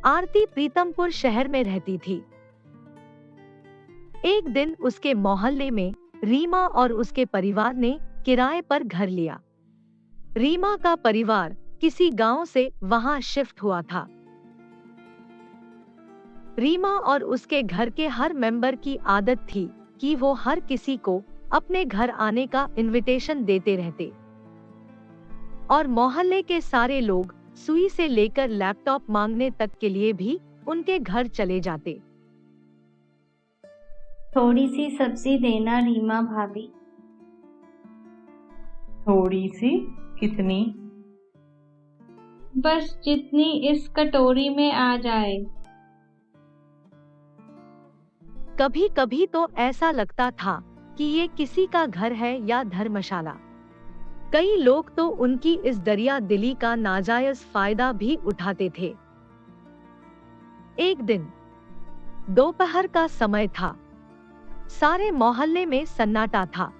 आरती प्रीतमपुर शहर में रहती थी। एक दिन उसके मोहल्ले में रीमा और उसके परिवार ने किराए पर घर लिया। रीमा का परिवार किसी गांव से वहां शिफ्ट हुआ था। रीमा और उसके घर के हर मेंबर की आदत थी कि वो हर किसी को अपने घर आने का इनविटेशन देते रहते और मोहल्ले के सारे लोग सुई से लेकर लैपटॉप मांगने तक के लिए भी उनके घर चले जाते। थोड़ी सी सब्जी देना रीमा भाभी। थोड़ी सी? कितनी? बस जितनी इस कटोरी में आ जाए। कभी कभी तो ऐसा लगता था कि ये किसी का घर है या धर्मशाला। कई लोग तो उनकी इस दरिया दिली का नाजायज फायदा भी उठाते थे। एक दिन दोपहर का समय था। सारे मोहल्ले में सन्नाटा था।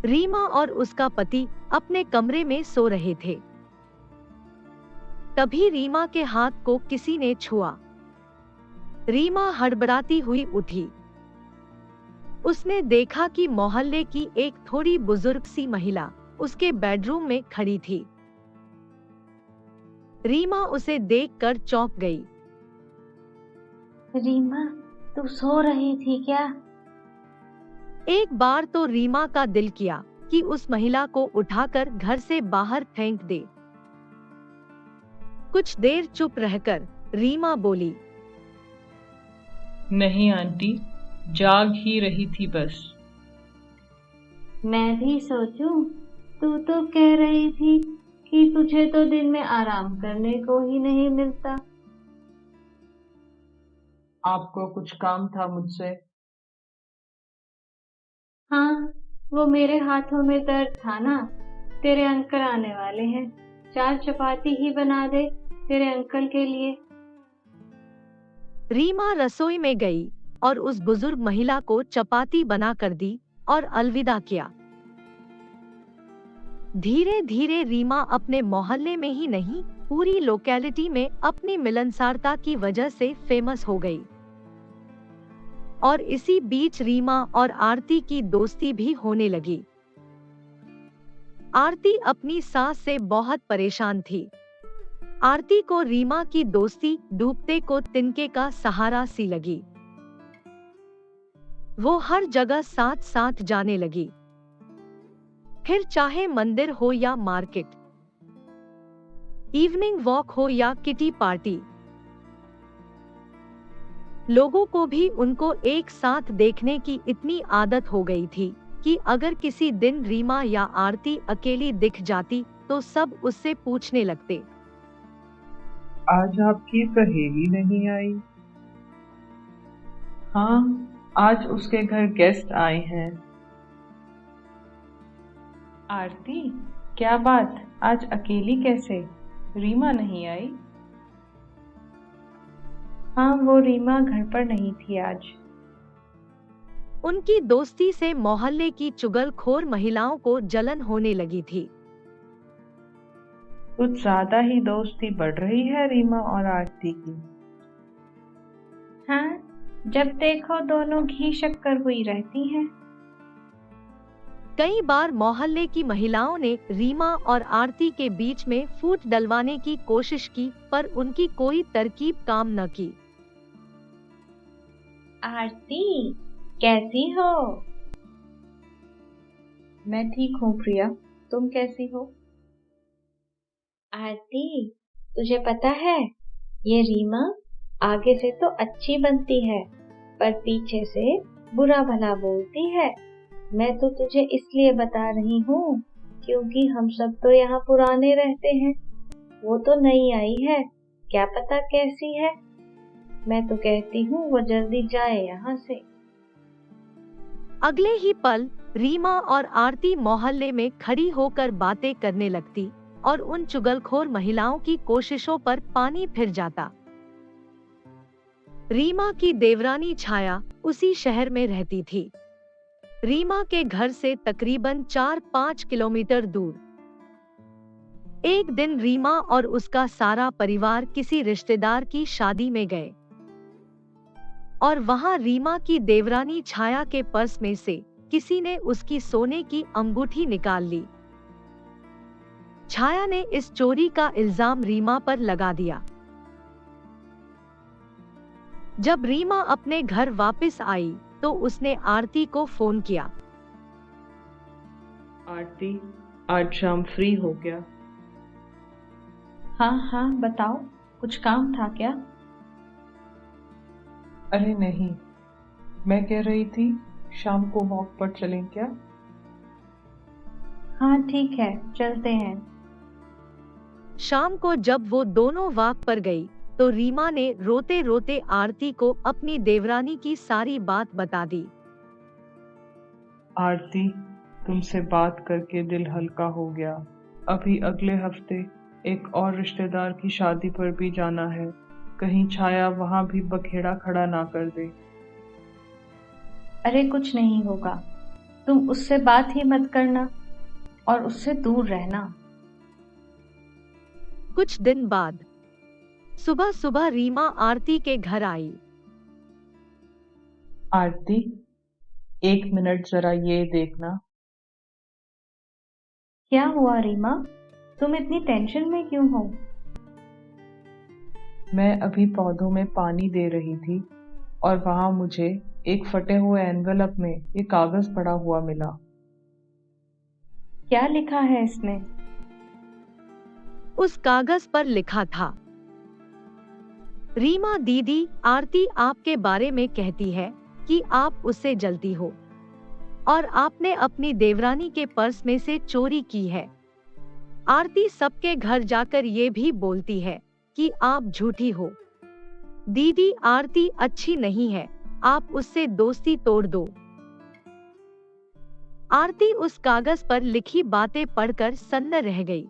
रीमा और उसका पति अपने कमरे में सो रहे थे। तभी रीमा के हाथ को किसी ने छुआ। रीमा हड़बड़ाती हुई उठी। उसने देखा कि मोहल्ले की एक थोड़ी बुजुर्ग सी महिला उसके बेडरूम में खड़ी थी। रीमा उसे देखकर चौंक गई। रीमा, तू सो रही थी क्या? एक बार तो रीमा का दिल किया कि उस महिला को उठाकर घर से बाहर फेंक दे। कुछ देर चुप रहकर रीमा बोली, नहीं आंटी, जाग ही रही थी बस। मैं भी सोचूं, तू तो कह रही थी कि तुझे तो दिन में आराम करने को ही नहीं मिलता। आपको कुछ काम था मुझसे? हाँ, वो मेरे हाथों में दर्द था ना। तेरे अंकल आने वाले हैं, 4 चपाती ही बना दे तेरे अंकल के लिए। रीमा रसोई में गई और उस बुजुर्ग महिला को चपाती बना कर दी और अलविदा किया। धीरे धीरे रीमा अपने मोहल्ले में ही नहीं, पूरी लोकेलिटी में अपनी मिलनसारता की वजह से फेमस हो गई। और इसी बीच रीमा और आरती की दोस्ती भी होने लगी। आरती अपनी सास से बहुत परेशान थी। आरती को रीमा की दोस्ती डूबते को तिनके का सहारा सी लगी। वो हर जगह साथ साथ जाने लगी, फिर चाहे मंदिर हो या मार्केट, इवनिंग वॉक हो या किटी पार्टी। लोगों को भी उनको एक साथ देखने की इतनी आदत हो गई थी कि अगर किसी दिन रीमा या आरती अकेली दिख जाती तो सब उससे पूछने लगते, आज आपकी सहेली नहीं आई? हाँ, आज उसके घर गेस्ट आए हैं। आरती, क्या बात, आज अकेली कैसे? रीमा नहीं आई? हाँ, वो रीमा घर पर नहीं थी आज। उनकी दोस्ती से मोहल्ले की चुगलखोर महिलाओं को जलन होने लगी थी। कुछ ज्यादा ही दोस्ती बढ़ रही है रीमा और आरती की। हाँ, जब देखो दोनों घी शक्कर हुई रहती हैं। कई बार मोहल्ले की महिलाओं ने रीमा और आरती के बीच में फूट डलवाने की कोशिश की, पर उनकी कोई तरकीब काम न की। आरती, कैसी हो? मैं ठीक हूँ प्रिया, तुम कैसी हो? आरती, तुझे पता है, ये रीमा आगे से तो अच्छी बनती है, पर पीछे से बुरा भला बोलती है। मैं तो तुझे इसलिए बता रही हूँ क्योंकि हम सब तो यहाँ पुराने रहते हैं, वो तो नई आई है, क्या पता कैसी है। मैं तो कहती हूँ वो जल्दी जाए यहाँ से। अगले ही पल रीमा और आरती मोहल्ले में खड़ी होकर बातें करने लगती और उन चुगलखोर महिलाओं की कोशिशों पर पानी फिर जाता। रीमा की देवरानी छाया उसी शहर में रहती थी। रीमा के घर से तकरीबन 4-5 किलोमीटर दूर। एक दिन रीमा और उसका सारा परिवार किसी रिश्तेदार की शादी में गए और वहां रीमा की देवरानी छाया के पर्स में से किसी ने उसकी सोने की अंगूठी निकाल ली। छाया ने इस चोरी का इल्जाम रीमा पर लगा दिया। जब रीमा अपने घर वापस आई तो उसने आरती को फोन किया। आरती, आज शाम फ्री हो क्या? हाँ हाँ बताओ, कुछ काम था क्या? अरे नहीं, मैं कह रही थी शाम को वॉक पर चलें क्या? हाँ ठीक है, चलते हैं। शाम को जब वो दोनों वॉक पर गई तो रीमा ने रोते रोते आरती को अपनी देवरानी की सारी बात बता दी। आरती, तुमसे बात करके दिल हल्का हो गया। अभी अगले हफ्ते एक और रिश्तेदार की शादी पर भी जाना है। कहीं छाया वहां भी बखेड़ा खड़ा ना कर दे। अरे कुछ नहीं होगा, तुम उससे बात ही मत करना और उससे दूर रहना। कुछ दिन बाद सुबह सुबह रीमा आरती के घर आई। आरती, 1 मिनट जरा ये देखना। क्या हुआ रीमा, तुम इतनी टेंशन में क्यों हो? मैं अभी पौधों में पानी दे रही थी और वहां मुझे एक फटे हुए एनवेलप में एक कागज पड़ा हुआ मिला। क्या लिखा है इसमें? उस कागज पर लिखा था, रीमा दीदी, आरती आपके बारे में कहती है कि आप उससे जलती हो और आपने अपनी देवरानी के पर्स में से चोरी की है। आरती सबके घर जाकर ये भी बोलती है कि आप झूठी हो। दीदी, आरती अच्छी नहीं है, आप उससे दोस्ती तोड़ दो। आरती उस कागज पर लिखी बातें पढ़कर सन्न रह गई।